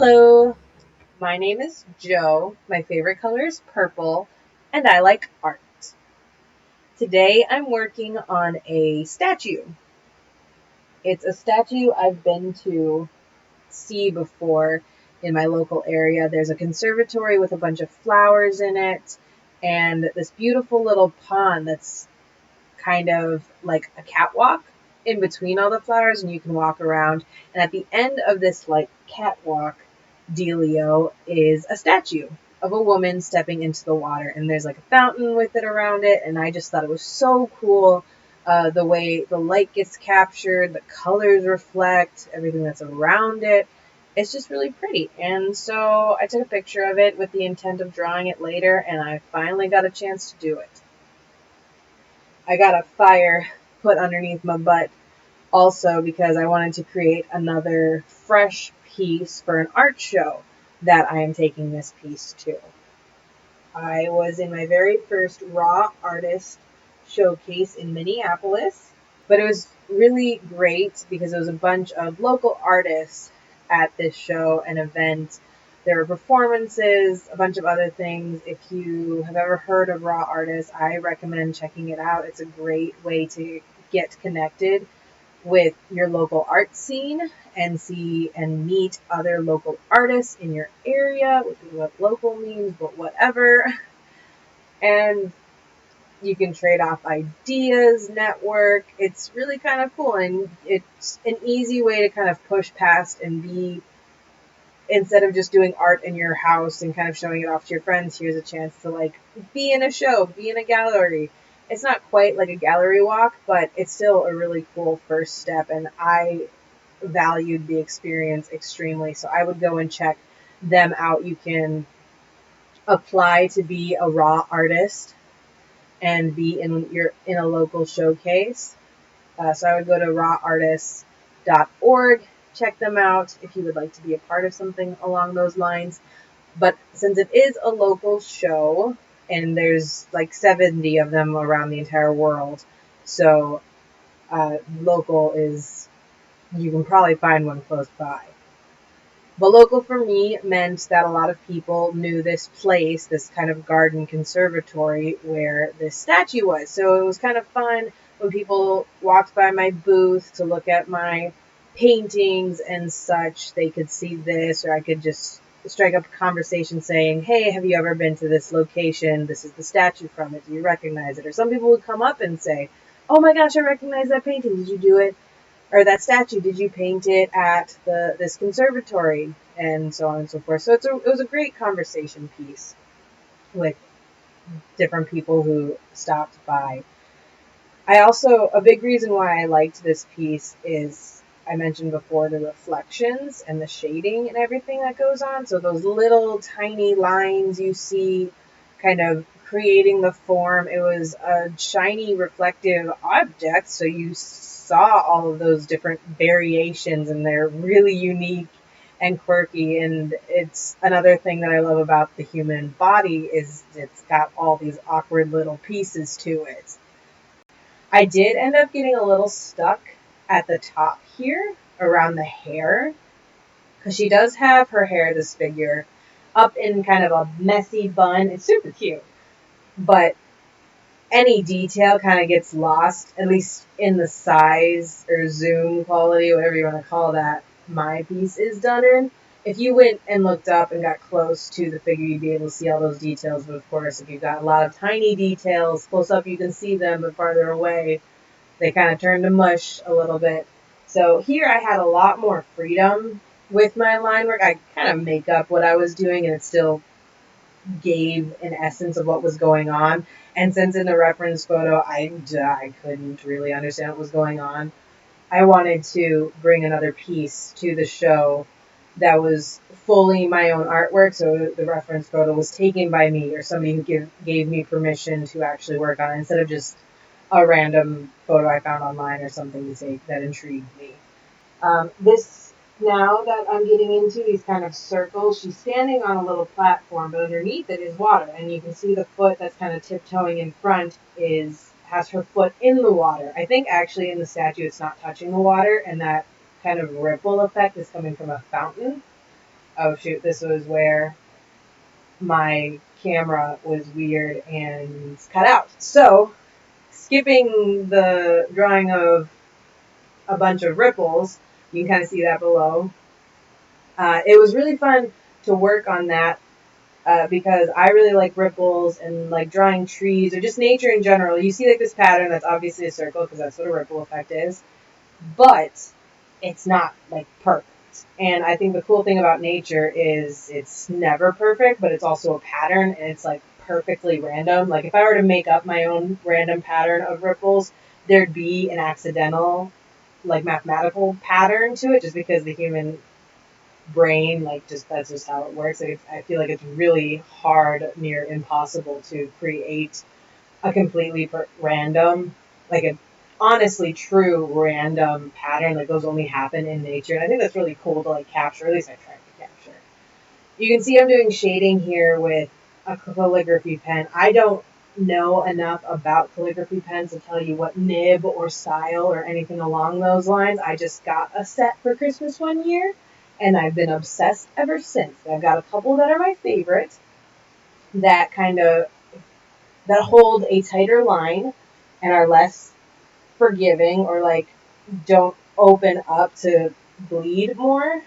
Hello, my name is Joe. My favorite color is purple, and I like art. Today I'm working on a statue. It's a statue I've been to see before in my local area. There's a conservatory with a bunch of flowers in it, and this beautiful little pond that's kind of like a catwalk in between all the flowers, and you can walk around. And at the end of this like catwalk dealio is a statue of a woman stepping into the water, and there's like a fountain with it around it. And I just thought it was so cool, the way the light gets captured, the colors reflect everything that's around it. It's just really pretty. And so I took a picture of it with the intent of drawing it later, and I finally got a chance to do it. I got a fire put underneath my butt also because I wanted to create another fresh piece for an art show that I am taking this piece to. I was in my very first raw artist showcase in Minneapolis, but it was really great because it was a bunch of local artists at this show and event. There were performances, a bunch of other things. If you have ever heard of raw artists, I recommend checking it out. It's a great way to get connected with your local art scene and see and meet other local artists in your area, which is what local means, but whatever. And you can trade off ideas, network. It's really kind of cool, and it's an easy way to kind of push past and be, instead of just doing art in your house and kind of showing it off to your friends, here's a chance to like be in a show, be in a gallery. It's not quite like a gallery walk, but it's still a really cool first step, and I valued the experience extremely. So I would go and check them out. You can apply to be a raw artist and be in a local showcase. So I would go to rawartists.org, check them out if you would like to be a part of something along those lines. But since it is a local show, and there's like 70 of them around the entire world, so local is, you can probably find one close by. But local for me meant that a lot of people knew this place, this kind of garden conservatory where this statue was. So it was kind of fun when people walked by my booth to look at my paintings and such. They could see this, or I could just strike up a conversation saying, hey, have you ever been to this location? This is the statue from it. Do you recognize it? Or some people would come up and say, oh my gosh, I recognize that painting. Did you do it? Or that statue, did you paint it at this conservatory? And so on and so forth. So it was a great conversation piece with different people who stopped by. A big reason why I liked this piece is, I mentioned before, the reflections and the shading and everything that goes on. So those little tiny lines you see kind of creating the form. It was a shiny reflective object, so you saw all of those different variations, and they're really unique and quirky. And it's another thing that I love about the human body is it's got all these awkward little pieces to it. I did end up getting a little stuck at the top here around the hair, because she does have her hair, this figure, up in kind of a messy bun. It's super cute, but any detail kind of gets lost, at least in the size or zoom quality, whatever you want to call that, my piece is done in. If you went and looked up and got close to the figure, you'd be able to see all those details. But of course, if you've got a lot of tiny details, close up you can see them, but farther away, they kind of turn to mush a little bit. So here I had a lot more freedom with my line work. I kind of make up what I was doing, and it still gave an essence of what was going on. And since in the reference photo, I couldn't really understand what was going on, I wanted to bring another piece to the show that was fully my own artwork. So the reference photo was taken by me, or somebody who gave me permission to actually work on it, instead of just a random photo I found online or something to take that intrigued me. This, now that I'm getting into these kind of circles, she's standing on a little platform, but underneath it is water, and you can see the foot that's kind of tiptoeing in front has her foot in the water. I think actually in the statue it's not touching the water, and that kind of ripple effect is coming from a fountain. Oh shoot, this was where my camera was weird and cut out. So, skipping the drawing of a bunch of ripples, you can kind of see that below. It was really fun to work on that because I really like ripples and like drawing trees or just nature in general. You see like this pattern that's obviously a circle because that's what a ripple effect is, but it's not like perfect. And I think the cool thing about nature is it's never perfect, but it's also a pattern and it's like perfectly random. Like if I were to make up my own random pattern of ripples, there'd be an accidental, like mathematical pattern to it just because the human brain, like just that's just how it works. Like I feel like it's really hard, near impossible to create a completely random, like a honestly true random pattern. Like those only happen in nature, and I think that's really cool to like capture. At least I try to capture. You can see I'm doing shading here with a calligraphy pen. I don't know enough about calligraphy pens to tell you what nib or style or anything along those lines. I just got a set for Christmas one year, and I've been obsessed ever since. I've got a couple that are my favorite that kind of that hold a tighter line and are less forgiving or like don't open up to bleed more.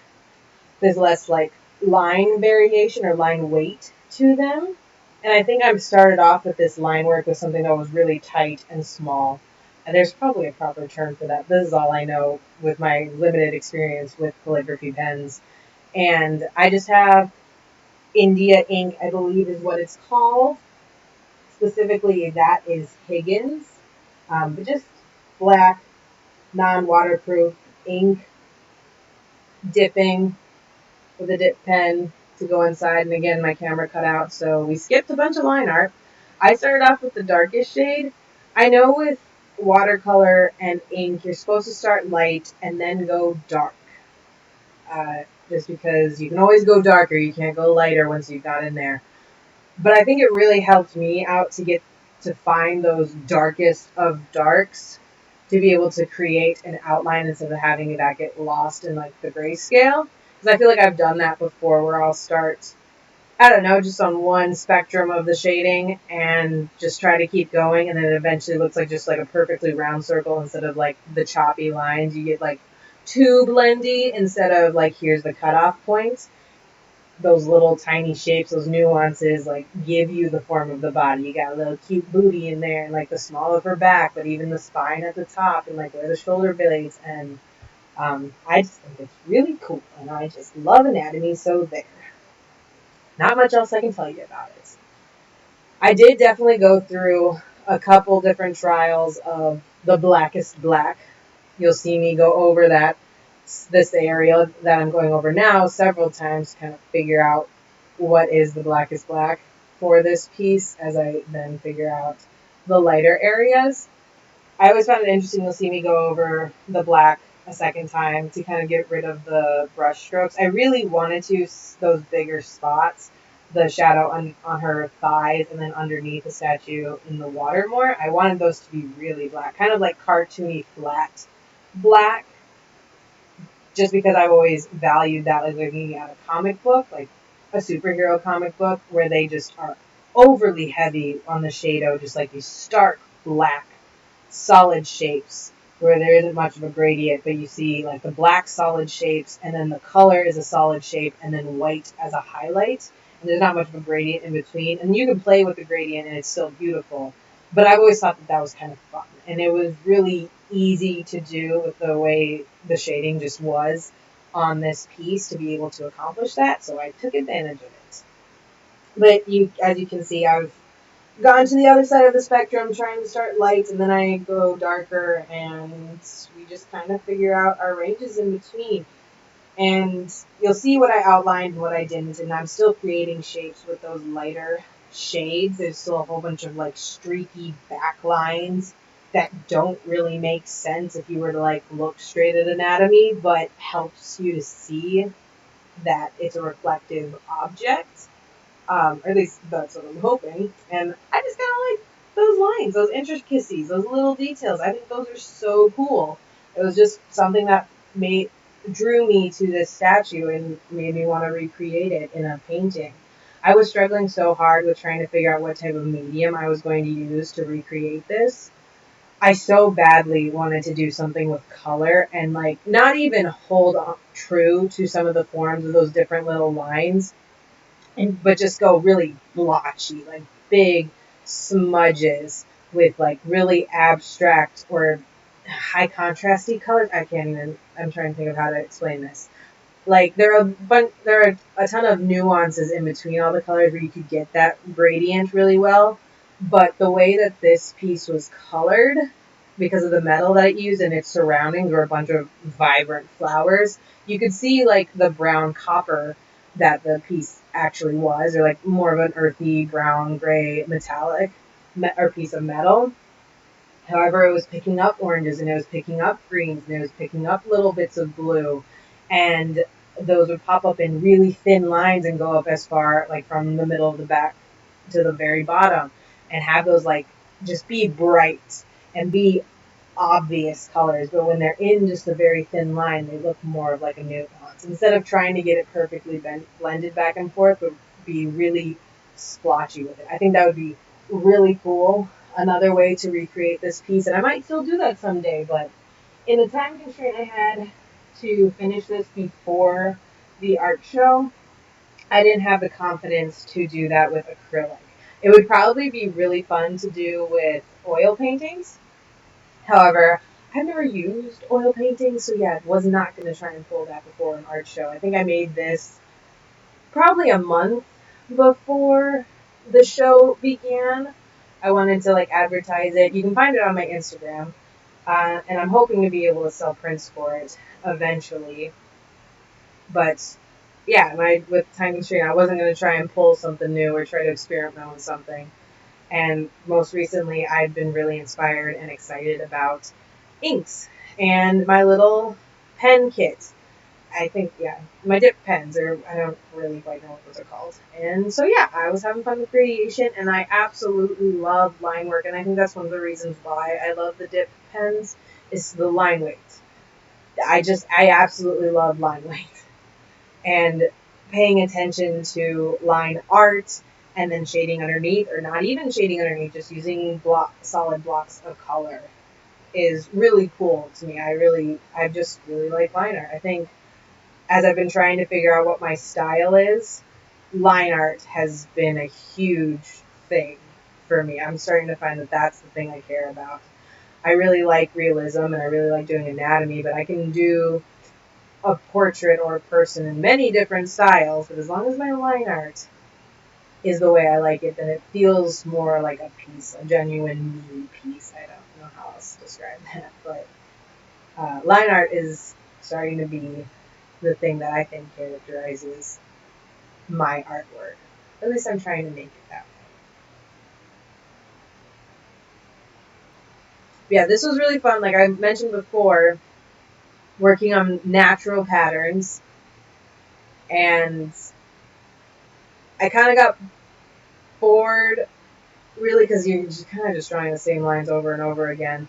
There's less like line variation or line weight to them. And I think I've started off with this line work with something that was really tight and small. And there's probably a proper term for that. This is all I know with my limited experience with calligraphy pens. And I just have India ink, I believe is what it's called. Specifically, that is Higgins. But just black, non-waterproof ink, dipping with a dip pen to go inside. And again, my camera cut out, so we skipped a bunch of line art. I started off with the darkest shade. I know with watercolor and ink, you're supposed to start light and then go dark. Just because you can always go darker, you can't go lighter once you've got in there. But I think it really helped me out to get to find those darkest of darks to be able to create an outline instead of having that get lost in like the grayscale. Because I feel like I've done that before where I'll start, I don't know, just on one spectrum of the shading and just try to keep going. And then it eventually looks like just like a perfectly round circle instead of like the choppy lines. You get like too blendy instead of like here's the cutoff points. Those little tiny shapes, those nuances, like give you the form of the body. You got a little cute booty in there, and like the small of her back, but even the spine at the top, and like where the shoulder blades. And I just think it's really cool, and I just love anatomy. So there, not much else I can tell you about it. I did definitely go through a couple different trials of the blackest black. You'll see me go over this area that I'm going over now several times to kind of figure out what is the blackest black for this piece as I then figure out the lighter areas. I always found it interesting. You'll see me go over the black a second time to kind of get rid of the brush strokes. I really wanted to those bigger spots, the shadow on her thighs and then underneath the statue in the water more. I wanted those to be really black, kind of like cartoony flat black, just because I've always valued that, like looking at a comic book, like a superhero comic book, where they just are overly heavy on the shadow, just like these stark black solid shapes where there isn't much of a gradient, but you see like the black solid shapes and then the color is a solid shape and then white as a highlight. And there's not much of a gradient in between. And you can play with the gradient and it's still beautiful. But I've always thought that that was kind of fun. And it was really easy to do with the way the shading just was on this piece to be able to accomplish that. So I took advantage of it. But as you can see, I've gone to the other side of the spectrum trying to start light, and then I go darker, and we just kind of figure out our ranges in between. And you'll see what I outlined and what I didn't, and I'm still creating shapes with those lighter shades. There's still a whole bunch of like streaky back lines that don't really make sense if you were to like look straight at anatomy, but helps you to see that it's a reflective object. Or at least that's what I'm hoping. And I just kind of like those lines, those intricacies, those little details. I think those are so cool. It was just something that drew me to this statue and made me want to recreate it in a painting. I was struggling so hard with trying to figure out what type of medium I was going to use to recreate this. I so badly wanted to do something with color and like not even hold on true to some of the forms of those different little lines, and but just go really blotchy, like big smudges with like really abstract or high contrasty colors. I can't even. I'm trying to think of how to explain this. Like there are a ton of nuances in between all the colors where you could get that gradient really well. But the way that this piece was colored, because of the metal that it used and its surroundings were a bunch of vibrant flowers, you could see like the brown copper that the piece actually was, or like more of an earthy brown gray metallic or piece of metal. However, it was picking up oranges and it was picking up greens and it was picking up little bits of blue. And those would pop up in really thin lines and go up as far, like from the middle of the back to the very bottom, and have those like just be bright and be obvious colors. But when they're in just a very thin line, they look more of like a nuance. Instead of trying to get it perfectly blended back and forth, but be really splotchy with it. I think that would be really cool. Another way to recreate this piece, and I might still do that someday, but in the time constraint I had to finish this before the art show, I didn't have the confidence to do that with acrylic. It would probably be really fun to do with oil paintings. However, I've never used oil paintings, so yeah, I was not going to try and pull that before an art show. I think I made this probably a month before the show began. I wanted to like advertise it. You can find it on my Instagram, and I'm hoping to be able to sell prints for it eventually. But yeah, with time constraint, I wasn't going to try and pull something new or try to experiment with something. And most recently, I've been really inspired and excited about inks and my little pen kit. I think, yeah, my dip pens, or I don't really quite know what those are called. And so, yeah, I was having fun with creation, and I absolutely love line work. And I think that's one of the reasons why I love the dip pens is the line weight. I absolutely love line weight. And paying attention to line art and then shading underneath, or not even shading underneath, just using solid blocks of color is really cool to me. I just really like line art. I think as I've been trying to figure out what my style is, line art has been a huge thing for me. I'm starting to find that that's the thing I care about. I really like realism and I really like doing anatomy, but I can do a portrait or a person in many different styles, but as long as my line art is the way I like it, then it feels more like a piece, a genuine me piece. I don't know how else to describe that, but line art is starting to be the thing that I think characterizes my artwork. At least I'm trying to make it that way. Yeah, this was really fun. Like I mentioned before, working on natural patterns, and I kind of got bored really because you're just kind of just drawing the same lines over and over again,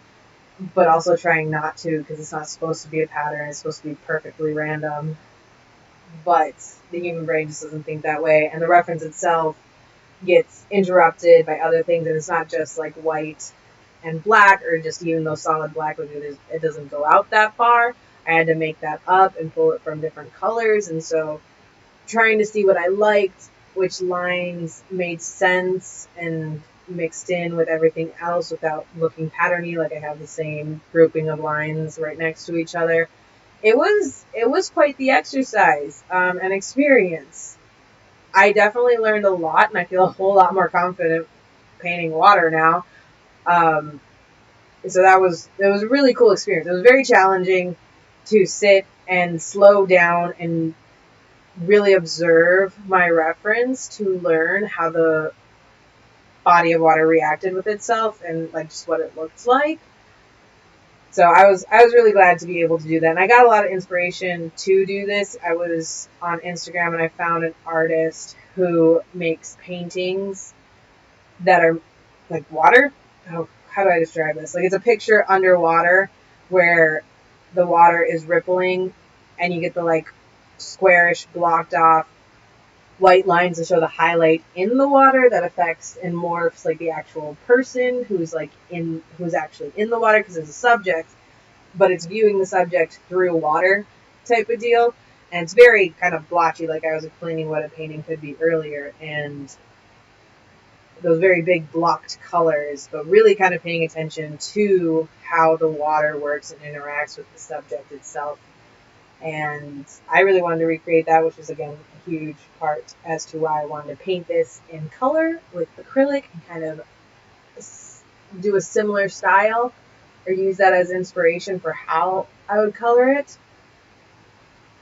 but also trying not to because it's not supposed to be a pattern. It's supposed to be perfectly random. But the human brain just doesn't think that way, and the reference itself gets interrupted by other things, and it's not just like white and black, or just even though solid black, it doesn't go out that far. I had to make that up and pull it from different colors, and so trying to see what I liked, which lines made sense and mixed in with everything else without looking patterny, like I have the same grouping of lines right next to each other. It was quite the exercise, and experience. I definitely learned a lot, and I feel a whole lot more confident painting water now. Um, so it was a really cool experience. It was very challenging to sit and slow down and really observe my reference to learn how the body of water reacted with itself and like just what it looked like. So I was really glad to be able to do that. And I got a lot of inspiration to do this. I was on Instagram and I found an artist who makes paintings that are like water. How do I describe this? Like it's a picture underwater where the water is rippling and you get the like squarish blocked off white lines to show the highlight in the water that affects and morphs like the actual person who's actually in the water because it's a subject, but it's viewing the subject through water type of deal. And it's very kind of blotchy, like I was explaining what a painting could be earlier, and those very big blocked colors, but really kind of paying attention to how the water works and interacts with the subject itself. And I really wanted to recreate that, which was, again, a huge part as to why I wanted to paint this in color with acrylic and kind of do a similar style or use that as inspiration for how I would color it.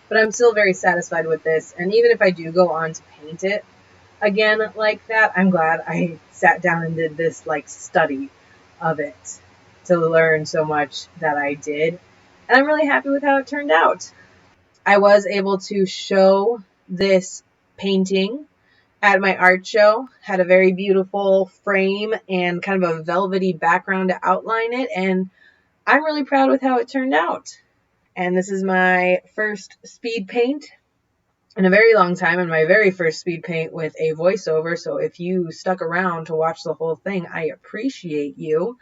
But I'm still very satisfied with this. And even if I do go on to paint it again like that, I'm glad I sat down and did this like study of it to learn so much that I did. And I'm really happy with how it turned out. I was able to show this painting at my art show. Had a very beautiful frame and kind of a velvety background to outline it, and I'm really proud with how it turned out. And this is my first speed paint in a very long time, and my very first speed paint with a voiceover. So if you stuck around to watch the whole thing, I appreciate you.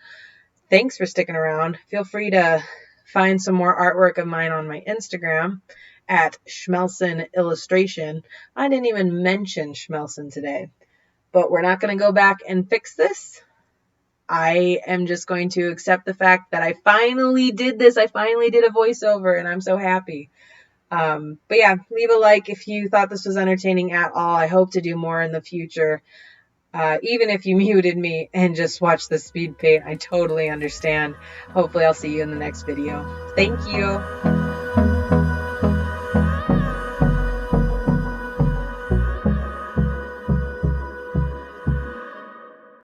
Thanks for sticking around. Feel free to find some more artwork of mine on my Instagram at Schmelson Illustration. I didn't even mention Schmelson today, but we're not going to go back and fix this. I am just going to accept the fact that I finally did this. I finally did a voiceover, and I'm so happy. But yeah, leave a like if you thought this was entertaining at all. I hope to do more in the future. Even if you muted me and just watched the speed paint, I totally understand. Hopefully I'll see you in the next video. Thank you.